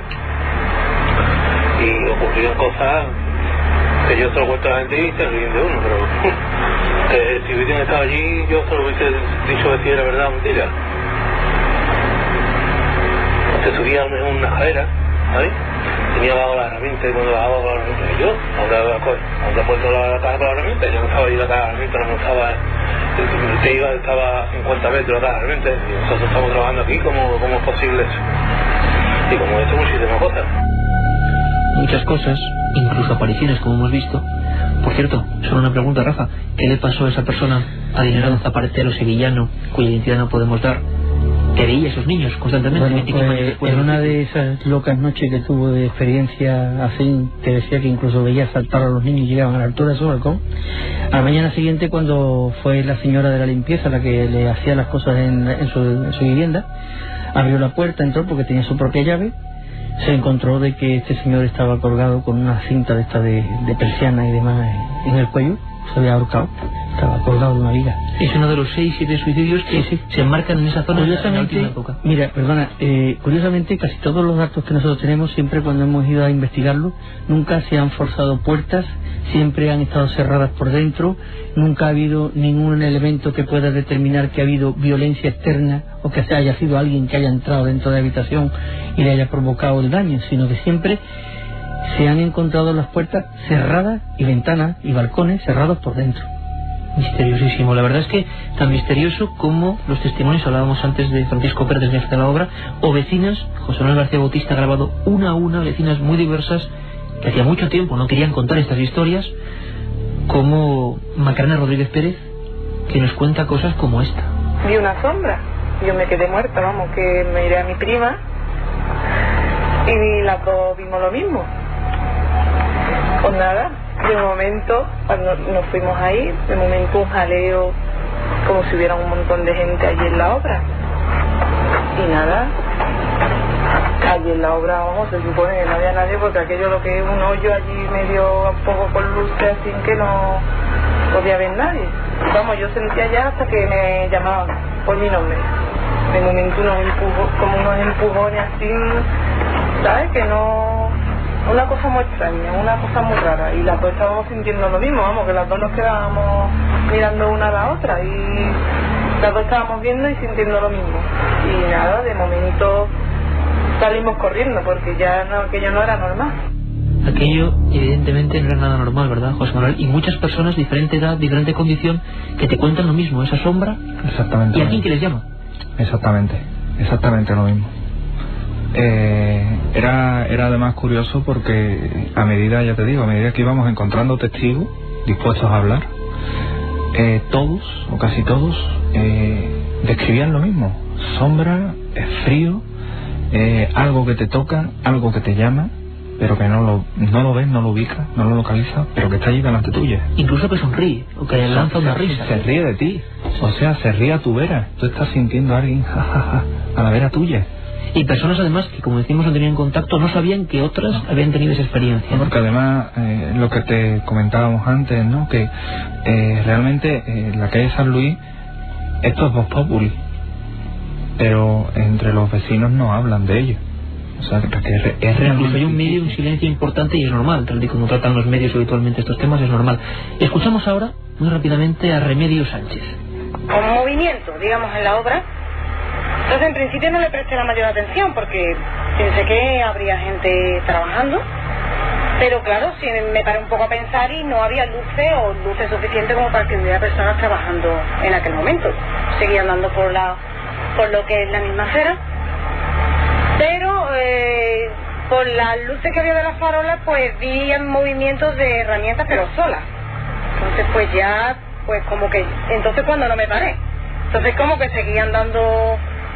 y ocurrieron cosas que yo se lo cuento a la gente y se ríen de uno, pero que si hubiesen estado allí yo se lo hubiese dicho que si era verdad o mentira. Se subía a una escalera, ¿sabes? Tenía abajo la herramienta, y cuando bajaba con la herramienta, yo, ¿dónde he puesto la caja con la herramienta? Yo no estaba allí la caja de la herramienta, no estaba, estaba a 50 metros la caja de la herramienta, y nosotros estamos trabajando aquí, ¿cómo es posible eso? Y como esto, muchísimas cosas. Muchas cosas, incluso apariciones, como hemos visto. Por cierto, solo una pregunta, Rafa, ¿qué le pasó a esa persona adinerado zapatero sevillano, cuya identidad no podemos dar, que veía a esos niños constantemente? Bueno, pues, en una de esas locas noches que tuvo de experiencia así, que decía que incluso veía saltar a los niños y llegaban a la altura de su balcón, a la mañana siguiente, cuando fue la señora de la limpieza la que le hacía las cosas en su vivienda, abrió la puerta, entró porque tenía su propia llave, se encontró de que este señor estaba colgado con una cinta de esta de persiana y demás en el cuello, se había ahorcado, estaba colgado de una viga. Es uno de los 6-7 suicidios que se enmarcan en esa zona en la última época. Mira, perdona, curiosamente casi todos los datos que nosotros tenemos, siempre cuando hemos ido a investigarlo, nunca se han forzado puertas, siempre han estado cerradas por dentro, nunca ha habido ningún elemento que pueda determinar que ha habido violencia externa o que haya sido alguien que haya entrado dentro de la habitación y le haya provocado el daño, sino que siempre se han encontrado las puertas cerradas y ventanas y balcones cerrados por dentro. Misteriosísimo. La verdad es que tan misterioso como los testimonios, hablábamos antes de Francisco Pérez, jefe de la obra, o vecinas. José Manuel García Bautista ha grabado una a una vecinas muy diversas que hacía mucho tiempo no querían contar estas historias, como Macarena Rodríguez Pérez, que nos cuenta cosas como esta. Vi una sombra, yo me quedé muerta, vamos, que me iré a mi prima y las dos vimos lo mismo. Pues nada, de momento, cuando nos fuimos ahí, de momento un jaleo, como si hubiera un montón de gente allí en la obra. Y nada, allí en la obra, vamos, se supone que no había nadie, porque aquello lo que es un hoyo allí medio un poco con luces, así que no podía haber nadie. Vamos, yo sentía ya hasta que me llamaban por mi nombre. De momento como unos empujones así, ¿sabes? Que no... Una cosa muy extraña, una cosa muy rara, y las dos estábamos sintiendo lo mismo, vamos, que las dos nos quedábamos mirando una a la otra y las dos estábamos viendo y sintiendo lo mismo. Y nada, de momento salimos corriendo porque ya no, aquello no era normal. Aquello evidentemente no era nada normal, ¿verdad, José Manuel? Y muchas personas, diferente edad, diferente condición, que te cuentan lo mismo, esa sombra. Exactamente. ¿Y a quién que les llama? Exactamente lo mismo. Era además curioso porque a medida, ya te digo, a medida que íbamos encontrando testigos dispuestos a hablar, todos, o casi todos, describían lo mismo: sombra, frío, algo que te toca, algo que te llama, pero que no lo ves, no lo ubicas, no lo localizas, pero que está allí delante tuya. Incluso que sonríe, o que lanza una risa. Se ríe de ti, o sea, se ríe a tu vera. Tú estás sintiendo a alguien, jajaja, a la vera tuya. Y personas además que, como decimos, no tenían contacto, no sabían que otras habían tenido esa experiencia. No, porque además, lo que te comentábamos antes, ¿no? Que realmente la calle San Luis, esto es vox populi, pero entre los vecinos no hablan de ello. O sea, que es realmente... Incluso hay un medio, un silencio importante, y es normal, tal y como tratan los medios habitualmente estos temas, es normal. Escuchamos ahora, muy rápidamente, a Remedios Sánchez. Con movimiento, digamos, en la obra. Entonces, en principio no le presté la mayor atención porque pensé que habría gente trabajando, pero claro, sí me paré un poco a pensar y no había luces suficientes como para que hubiera personas trabajando en aquel momento. Seguía andando por lo que es la misma acera, pero por las luces que había de las farolas, pues vi movimientos de herramientas, pero solas. Entonces pues ya, pues como que, entonces cuando no me paré, entonces como que seguía andando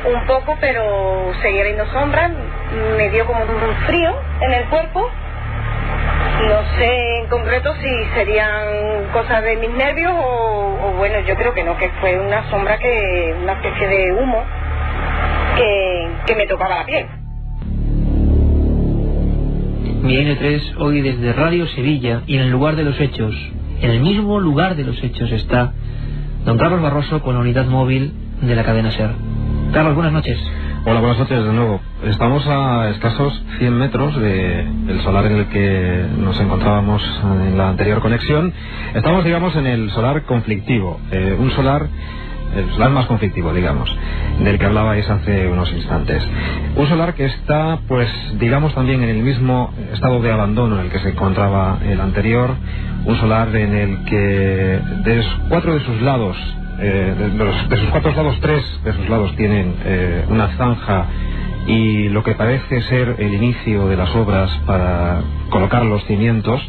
un poco, pero seguía viendo sombras, me dio como un frío en el cuerpo. No sé en concreto si serían cosas de mis nervios o bueno, yo creo que no, que fue una sombra, una especie de humo que me tocaba la piel. Milenio 3 hoy desde Radio Sevilla, y en el lugar de los hechos, en el mismo lugar de los hechos, está don Carlos Barroso con la unidad móvil de la cadena SER. Carlos, buenas noches. Hola, buenas noches de nuevo. Estamos a escasos 100 metros del solar en el que nos encontrábamos en la anterior conexión. Estamos, digamos, en el solar conflictivo, el solar más conflictivo, digamos, del que hablabais hace unos instantes. Un solar que está, pues, digamos, también en el mismo estado de abandono en el que se encontraba el anterior. Un solar en el que de cuatro de sus lados, de sus cuatro lados, tres de sus lados tienen una zanja y lo que parece ser el inicio de las obras para colocar los cimientos,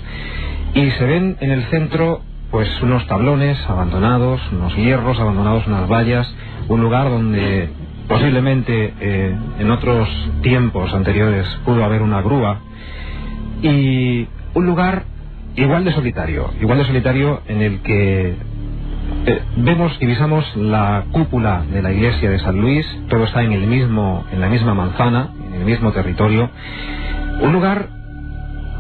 y se ven en el centro pues unos tablones abandonados, unos hierros abandonados, unas vallas, un lugar donde posiblemente en otros tiempos anteriores pudo haber una grúa, y un lugar igual de solitario en el que vemos, divisamos la cúpula de la iglesia de San Luis. Todo está en la misma manzana, en el mismo territorio. Un lugar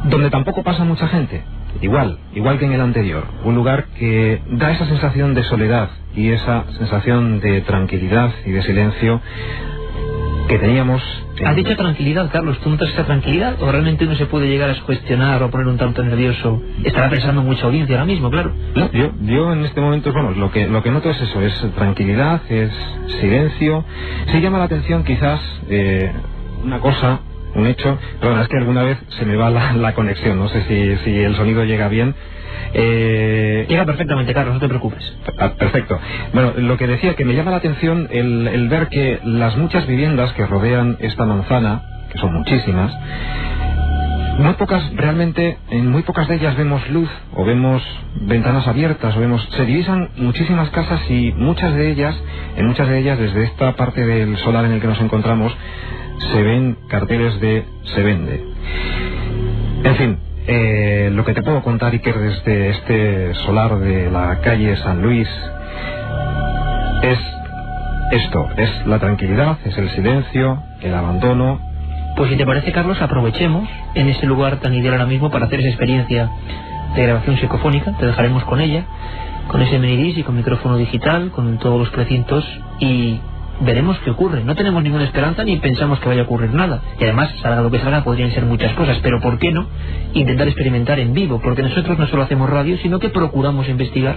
donde tampoco pasa mucha gente, igual que en el anterior. Un lugar que da esa sensación de soledad y esa sensación de tranquilidad y de silencio que teníamos. ¿Has dicho tranquilidad, Carlos? ¿Tú notas esa tranquilidad? ¿O realmente uno se puede llegar a cuestionar o poner un tanto nervioso? Estará pensando mucha audiencia ahora mismo, claro. No, yo en este momento, bueno, lo que noto es eso, es tranquilidad, es silencio. Sí llama la atención quizás una cosa, un hecho. Perdón, es que alguna vez se me va la conexión, no sé si el sonido llega bien. Llega perfectamente, Carlos, no te preocupes. Perfecto. Bueno, lo que decía, que me llama la atención el ver que las muchas viviendas que rodean esta manzana, que son muchísimas, realmente en muy pocas de ellas vemos luz, o vemos ventanas abiertas, se divisan muchísimas casas, y en muchas de ellas desde esta parte del solar en el que nos encontramos se ven carteles de "se vende". En fin, lo que te puedo contar, Iker, desde este solar de la calle San Luis es esto, es la tranquilidad, es el silencio, el abandono. Pues si te parece, Carlos, aprovechemos en ese lugar tan ideal ahora mismo para hacer esa experiencia de grabación psicofónica. Te dejaremos con ella, con ese minidisc y con micrófono digital, con todos los precintos, y veremos qué ocurre. No tenemos ninguna esperanza ni pensamos que vaya a ocurrir nada, y además, salga lo que salga, podrían ser muchas cosas, pero ¿por qué no intentar experimentar en vivo? Porque nosotros no solo hacemos radio, sino que procuramos investigar,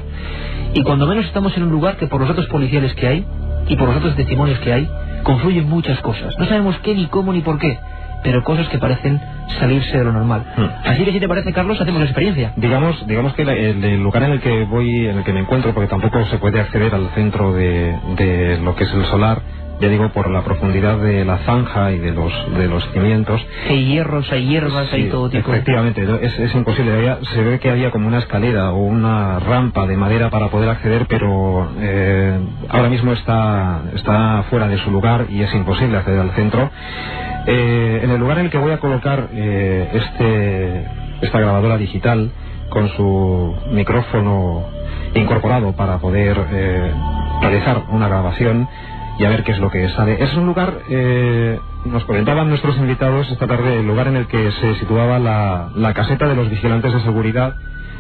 y cuando menos estamos en un lugar que, por los datos policiales que hay y por los datos testimonios que hay, confluyen muchas cosas. No sabemos qué, ni cómo, ni por qué, pero cosas que parecen salirse de lo normal. Así que, si te parece, Carlos, hacemos la experiencia. Digamos que el lugar en el que me encuentro, porque tampoco se puede acceder al centro de lo que es el solar, ya digo, por la profundidad de la zanja y de los cimientos. Hay hierros, hay hierbas, Sí, hay todo tipo. Efectivamente, es imposible. Se ve que había como una escalera o una rampa de madera para poder acceder, pero ahora mismo está fuera de su lugar y es imposible acceder al centro. En el lugar en el que voy a colocar esta grabadora digital con su micrófono incorporado para poder realizar una grabación y a ver qué es lo que sale. Es un lugar, nos comentaban nuestros invitados esta tarde, el lugar en el que se situaba la caseta de los vigilantes de seguridad,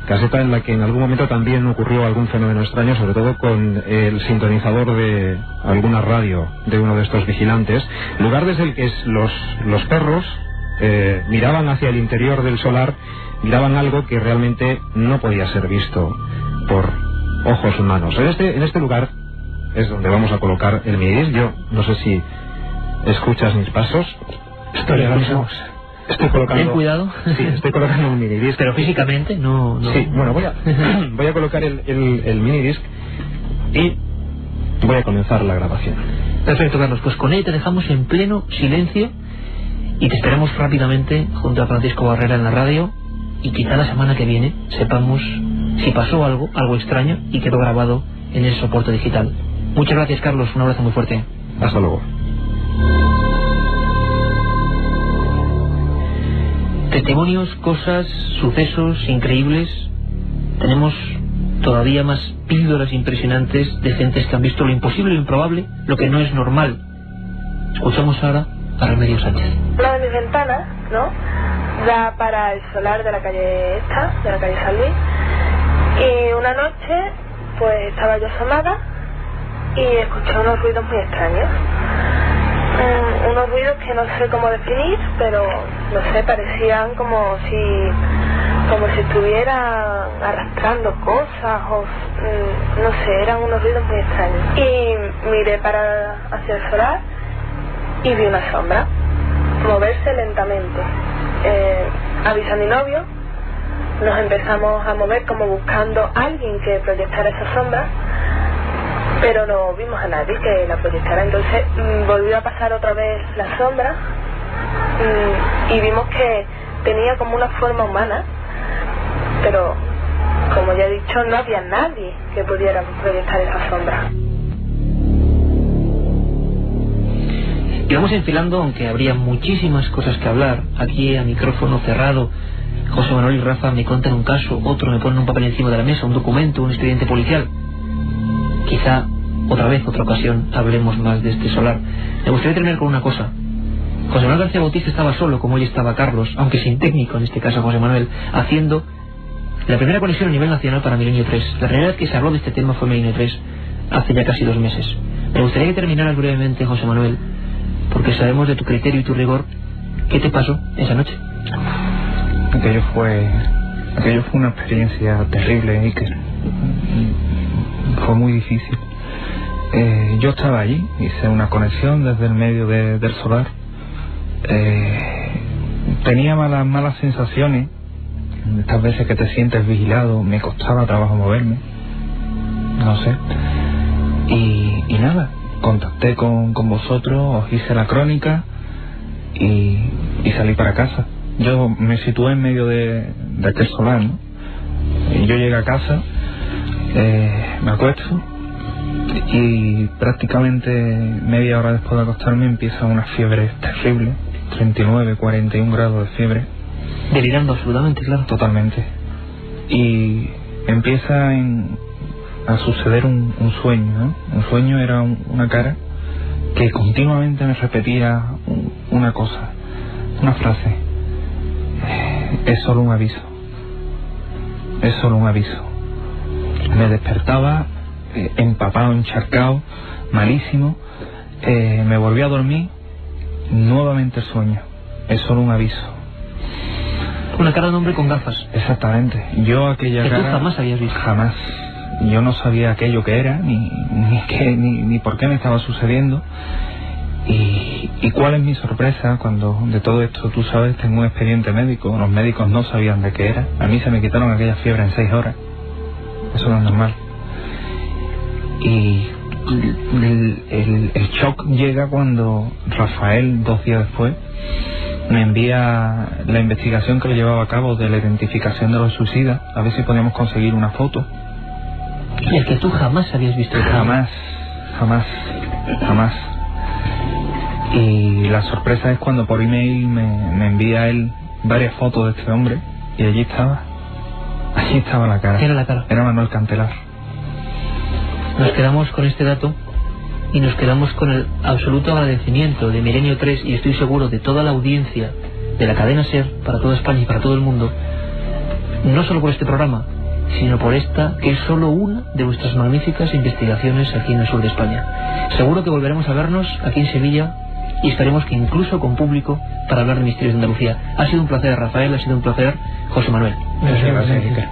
caseta en la que en algún momento también ocurrió algún fenómeno extraño, sobre todo con el sintonizador de alguna radio de uno de estos vigilantes, lugar desde el que los perros miraban hacia el interior del solar, miraban algo que realmente no podía ser visto por ojos humanos. En este lugar es donde vamos a colocar el minidisc. Yo no sé si escuchas mis pasos. Estoy colocando... Ten cuidado. Sí, estoy colocando un minidisc. Pero físicamente no... Sí, bueno, voy a colocar el minidisc y voy a comenzar la grabación. Perfecto, Carlos. Pues con él te dejamos en pleno silencio y te esperamos rápidamente junto a Francisco Barrera en la radio, y quizá la semana que viene sepamos si pasó algo extraño y quedó grabado en el soporte digital. Muchas gracias, Carlos. Un abrazo muy fuerte. Hasta luego. Testimonios, cosas, sucesos increíbles. Tenemos todavía más píldoras impresionantes de gentes que han visto lo imposible, lo improbable, lo que no es normal. Escuchamos ahora a Remedios Sánchez. Una de mis ventanas, ¿no?, da para el solar de la calle San Luis. Y una noche, pues estaba yo asomada y escuché unos ruidos muy extraños. Unos ruidos que no sé cómo definir, pero no sé, parecían como si estuvieran arrastrando cosas o no sé, eran unos ruidos muy extraños. Y miré hacia el solar y vi una sombra moverse lentamente. Avisé a mi novio, nos empezamos a mover como buscando a alguien que proyectara esa sombra, pero no vimos a nadie que la proyectara. Entonces volvió a pasar otra vez la sombra y vimos que tenía como una forma humana, pero como ya he dicho, no había nadie que pudiera proyectar esa sombra. Y vamos enfilando, aunque habría muchísimas cosas que hablar. Aquí a micrófono cerrado, José Manuel y Rafa me cuentan un caso, otro me ponen un papel encima de la mesa, un documento, un expediente policial. Quizá otra vez, otra ocasión, hablemos más de este solar. Me gustaría terminar con una cosa. José Manuel García Bautista estaba solo, como hoy estaba Carlos, aunque sin técnico, en este caso José Manuel, haciendo la primera conexión a nivel nacional para Milenio 3. La primera vez que se habló de este tema fue Milenio 3, hace ya casi 2 meses. Me gustaría que terminaras brevemente, José Manuel, porque sabemos de tu criterio y tu rigor. ¿Qué te pasó esa noche? Aquello fue una experiencia terrible y que fue muy difícil. Yo estaba allí, hice una conexión desde el medio del solar. Tenía malas sensaciones. Estas veces que te sientes vigilado, me costaba trabajo moverme, no sé. Y nada, contacté con vosotros, os hice la crónica y salí para casa. Yo me situé en medio de aquel solar, ¿no? Y yo llegué a casa, me acuesto y prácticamente media hora después de acostarme empieza una fiebre terrible, 39, 41 grados de fiebre. Delirando absolutamente, claro. Totalmente. Y empieza a suceder un sueño, ¿no? Un sueño era una cara que continuamente me repetía una cosa, una frase: es solo un aviso, es solo un aviso. Me despertaba empapado, encharcado, malísimo. Me volví a dormir, nuevamente el sueño: es solo un aviso. Una cara de un hombre con gafas. Exactamente. Yo aquella que cara... tú jamás habías visto. Jamás. Yo no sabía aquello que era, ni por qué me estaba sucediendo. Y cuál es mi sorpresa cuando de todo esto, tú sabes, tengo un expediente médico. Los médicos no sabían de qué era. A mí se me quitaron aquella fiebre en 6 horas. Eso no es normal. Y el shock llega cuando Rafael, 2 días después, me envía la investigación que le llevaba a cabo de la identificación de los suicidas, a ver si podíamos conseguir una foto. Y el que tú jamás habías visto. Jamás. Y la sorpresa es cuando por email me envía él varias fotos de este hombre, y allí estaba la cara. ¿Qué era la cara? Era Manuel Cantelar. Nos quedamos con este dato y nos quedamos con el absoluto agradecimiento de Milenio 3 y estoy seguro de toda la audiencia de la cadena SER para toda España y para todo el mundo, no solo por este programa, sino por esta, que es solo una de vuestras magníficas investigaciones aquí en el sur de España. Seguro que volveremos a vernos aquí en Sevilla y esperemos que incluso con público para hablar de misterios de Andalucía. Ha sido un placer, Rafael, ha sido un placer, José Manuel. Muchas gracias, Iker.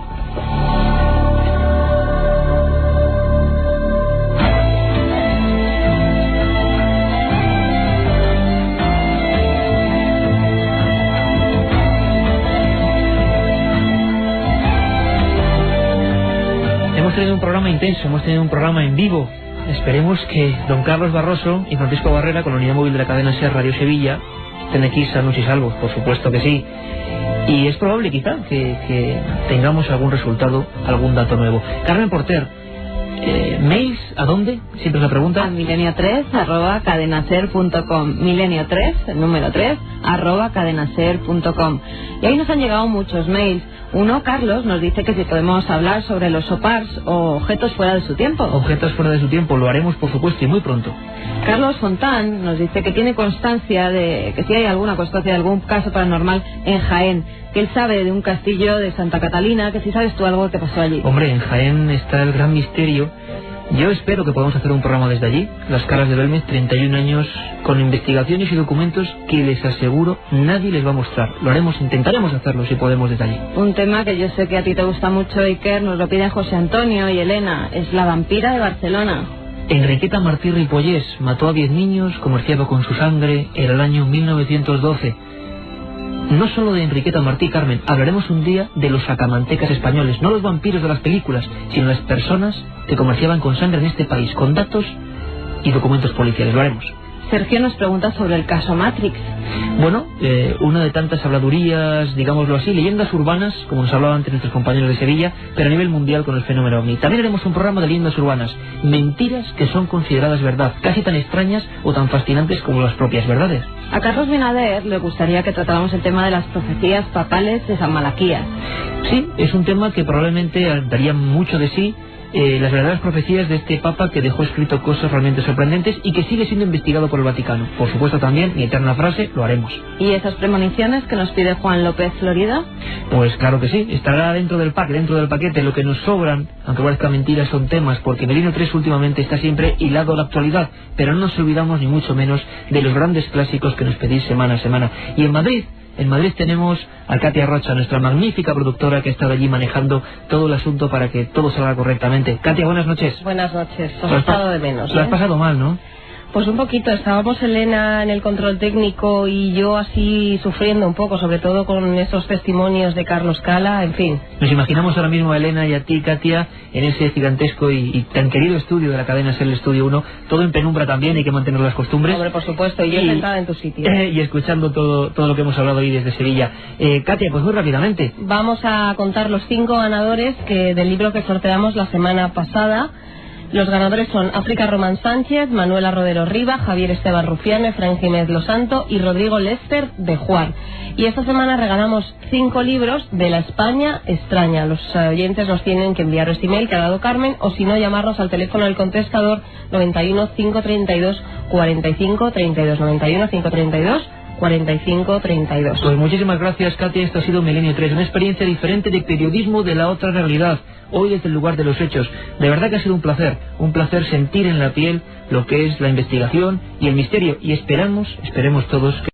Hemos tenido un programa intenso, hemos tenido un programa en vivo. Esperemos que don Carlos Barroso y Francisco Barrera, con la unidad móvil de la cadena SER Radio Sevilla, estén aquí sanos y salvos, por supuesto que sí. Y es probable quizá que tengamos algún resultado, algún dato nuevo. Carmen Porter, ¿mails a dónde? Siempre es la pregunta. A milenio3@cadenaser.com. Milenio3, el número 3, @cadenaser.com. Y ahí nos han llegado muchos mails. Uno, Carlos, nos dice que si podemos hablar sobre los OPARs o objetos fuera de su tiempo. Objetos fuera de su tiempo, lo haremos por supuesto y muy pronto. Carlos Fontán nos dice que tiene constancia de que si hay alguna constancia de algún caso paranormal en Jaén, que él sabe de un castillo de Santa Catalina, que si sabes tú algo que pasó allí. Hombre, en Jaén está el gran misterio. Yo espero que podamos hacer un programa desde allí, Las Caras de Belmez, 31 años, con investigaciones y documentos que les aseguro nadie les va a mostrar. Lo haremos, intentaremos hacerlo si podemos desde allí. Un tema que yo sé que a ti te gusta mucho, Iker, nos lo piden José Antonio y Elena, es la vampira de Barcelona. Enriqueta Martí Ripollés mató a 10 niños, comerciaba con su sangre, era el año 1912. No solo de Enriqueta Martí, Carmen, hablaremos un día de los sacamantecas españoles, no los vampiros de las películas, sino las personas que comerciaban con sangre en este país, con datos y documentos policiales. Lo haremos. Sergio nos pregunta sobre el caso Matrix. Bueno, una de tantas habladurías, digámoslo así, leyendas urbanas, como nos hablaban antes nuestros compañeros de Sevilla, pero a nivel mundial con el fenómeno OVNI. También haremos un programa de leyendas urbanas, mentiras que son consideradas verdad, casi tan extrañas o tan fascinantes como las propias verdades. A Carlos Binader le gustaría que tratáramos el tema de las profecías papales de San Malaquías. Sí, es un tema que probablemente daría mucho de sí. Las verdaderas profecías de este Papa que dejó escrito cosas realmente sorprendentes y que sigue siendo investigado por el Vaticano. Por supuesto también, mi eterna frase, lo haremos. ¿Y esas premoniciones que nos pide Juan López Florida? Pues claro que sí, estará dentro del pack, dentro del paquete. Lo que nos sobran, aunque parezca mentira, son temas, porque Milenio 3 últimamente está siempre hilado a la actualidad, pero no nos olvidamos ni mucho menos de los grandes clásicos que nos pedís semana a semana. Y en Madrid tenemos a Katia Rocha, nuestra magnífica productora que ha estado allí manejando todo el asunto para que todo salga correctamente. Katia, buenas noches. Buenas noches, os he estado de menos. Lo has pasado mal, ¿no? Pues un poquito, estábamos Elena en el control técnico y yo así sufriendo un poco, sobre todo con esos testimonios de Carlos Cala, en fin. Nos imaginamos ahora mismo a Elena y a ti, Katia, en ese gigantesco y tan querido estudio de la cadena SER, el Estudio 1, todo en penumbra también, hay que mantener las costumbres. Hombre, por supuesto, y yo sentada en tu sitio. Y escuchando todo lo que hemos hablado hoy desde Sevilla. Katia, pues muy rápidamente. Vamos a contar los 5 ganadores del libro que sorteamos la semana pasada. Los ganadores son África Román Sánchez, Manuela Rodero Riva, Javier Esteban Rufián, Efraín Jiménez Losanto y Rodrigo Lester de Juan. Y esta semana regalamos 5 libros de La España Extraña. Los oyentes nos tienen que enviar este email que ha dado Carmen, o si no, llamarnos al teléfono del contestador 91 532 45 32, 91 532 45 32. Pues muchísimas gracias, Katia. Esto ha sido Milenio 3, una experiencia diferente de periodismo de la otra realidad, hoy desde el lugar de los hechos. De verdad que ha sido un placer sentir en la piel lo que es la investigación y el misterio, y esperemos todos que